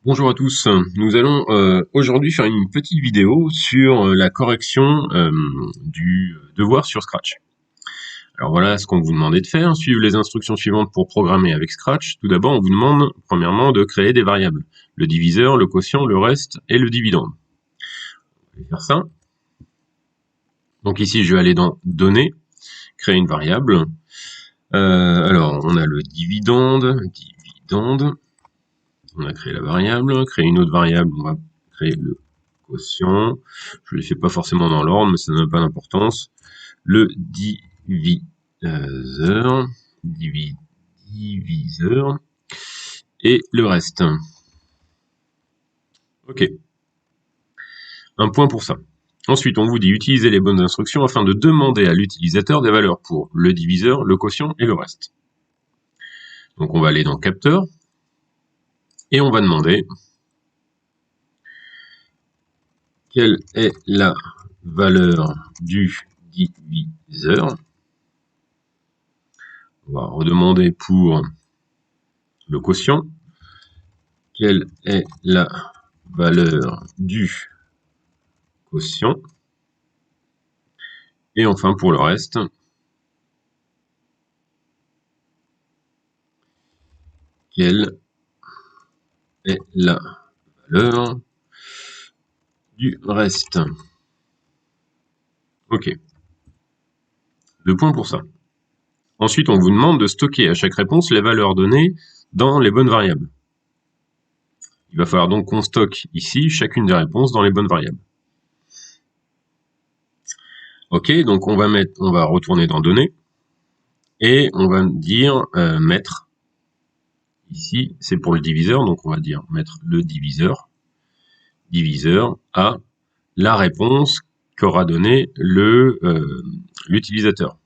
Bonjour à tous, nous allons aujourd'hui faire une petite vidéo sur la correction du devoir sur Scratch. Alors voilà ce qu'on vous demandait de faire, suivre les instructions suivantes pour programmer avec Scratch. Tout d'abord, on vous demande premièrement de créer des variables, le diviseur, le quotient, le reste et le dividende. On va faire ça. Donc ici, je vais aller dans Données, créer une variable. Alors, on a le dividende. On a créé la variable, créer une autre variable, on va créer le quotient. Je ne les fais pas forcément dans l'ordre, mais ça n'a pas d'importance. Le diviseur et le reste. Ok. Un point pour ça. Ensuite, on vous dit utiliser les bonnes instructions afin de demander à l'utilisateur des valeurs pour le diviseur, le quotient et le reste. Donc on va aller dans capteur et on va demander quelle est la valeur du diviseur. On va redemander pour le quotient. Quelle est la valeur du quotient? Et enfin pour le reste, quelle est la valeur du reste? Ok. 2 points pour ça. Ensuite, on vous demande de stocker à chaque réponse les valeurs données dans les bonnes variables. Il va falloir donc qu'on stocke ici chacune des réponses dans les bonnes variables. Ok, donc on va retourner dans Données et on va dire mettre. Ici, c'est pour le diviseur, donc on va dire mettre le diviseur à la réponse qu'aura donné l'utilisateur.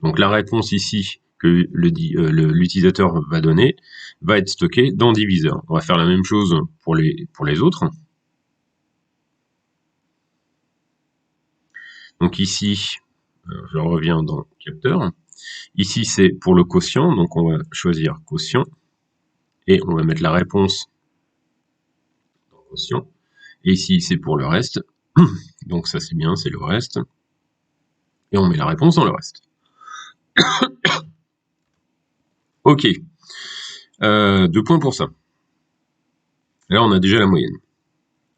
Donc la réponse ici que l'utilisateur va donner va être stockée dans diviseur. On va faire la même chose pour les autres. Donc ici, je reviens dans capteur. Ici, c'est pour le quotient, donc on va choisir quotient et on va mettre la réponse dans quotient. Et ici, c'est pour le reste. Donc ça, c'est bien, c'est le reste. Et on met la réponse dans le reste. Ok. 2 points pour ça. Là, on a déjà la moyenne.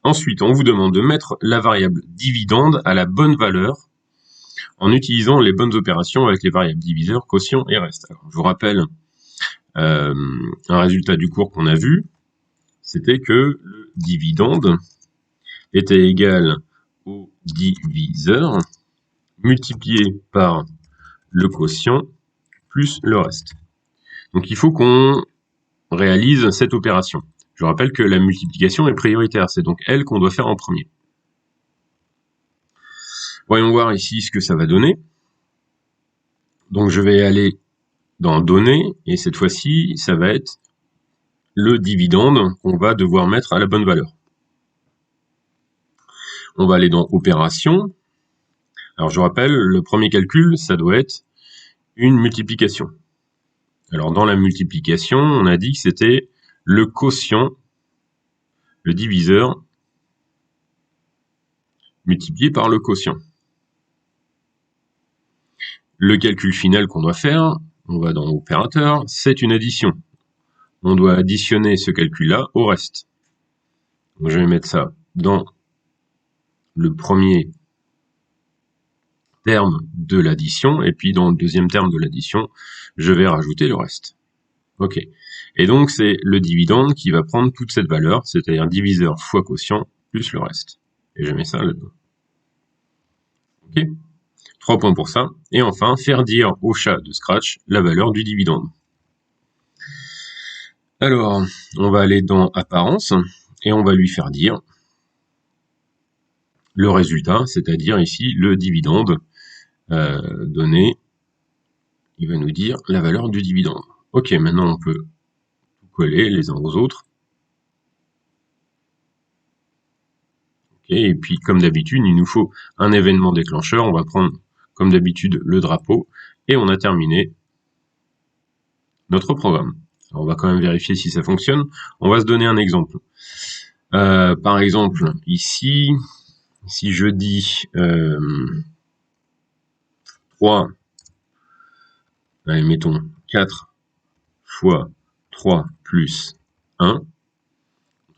Ensuite, on vous demande de mettre la variable dividende à la bonne valeur en utilisant les bonnes opérations avec les variables diviseur, quotient et reste. Alors, je vous rappelle un résultat du cours qu'on a vu, c'était que le dividende était égal au diviseur multiplié par le quotient plus le reste. Donc il faut qu'on réalise cette opération. Je rappelle que la multiplication est prioritaire, c'est donc elle qu'on doit faire en premier. Voyons voir ici ce que ça va donner. Donc je vais aller dans Données, et cette fois-ci, ça va être le dividende qu'on va devoir mettre à la bonne valeur. On va aller dans Opération. Alors je rappelle, le premier calcul, ça doit être une multiplication. Alors dans la multiplication, on a dit que c'était le quotient, le diviseur, multiplié par le quotient. Le calcul final qu'on doit faire, on va dans Opérateur, c'est une addition. On doit additionner ce calcul-là au reste. Donc, je vais mettre ça dans le premier terme de l'addition, et puis dans le deuxième terme de l'addition, je vais rajouter le reste. Ok. Et donc, c'est le dividende qui va prendre toute cette valeur, c'est-à-dire diviseur fois quotient, plus le reste. Et je mets ça là-dedans. Ok. 3 points pour ça. Et enfin, faire dire au chat de Scratch la valeur du dividende. Alors, on va aller dans Apparence, et on va lui faire dire le résultat, c'est-à-dire ici le dividende donné. Il va nous dire la valeur du dividende. Ok, maintenant on peut tout coller les uns aux autres. Ok, et puis comme d'habitude, il nous faut un événement déclencheur. On va prendre comme d'habitude le drapeau et on a terminé notre programme. Alors, on va quand même vérifier si ça fonctionne. On va se donner un exemple. Par exemple, ici, si je dis 3, allez, mettons 4 fois 3 plus 1,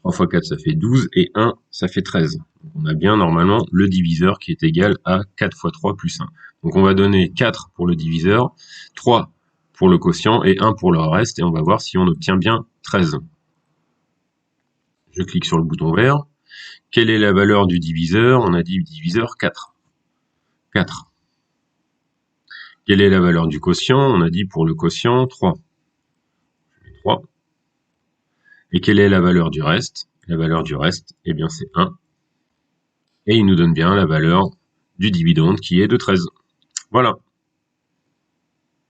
3 fois 4, ça fait 12, et 1, ça fait 13. Donc on a bien normalement le diviseur qui est égal à 4 fois 3 plus 1. Donc on va donner 4 pour le diviseur, 3 pour le quotient et 1 pour le reste, et on va voir si on obtient bien 13. Je clique sur le bouton vert. Quelle est la valeur du diviseur? On a dit diviseur 4. 4. Quelle est la valeur du quotient? On a dit pour le quotient 3. 3. Et quelle est la valeur du reste? La valeur du reste, eh bien c'est 1. Et il nous donne bien la valeur du dividende qui est de 13. Voilà.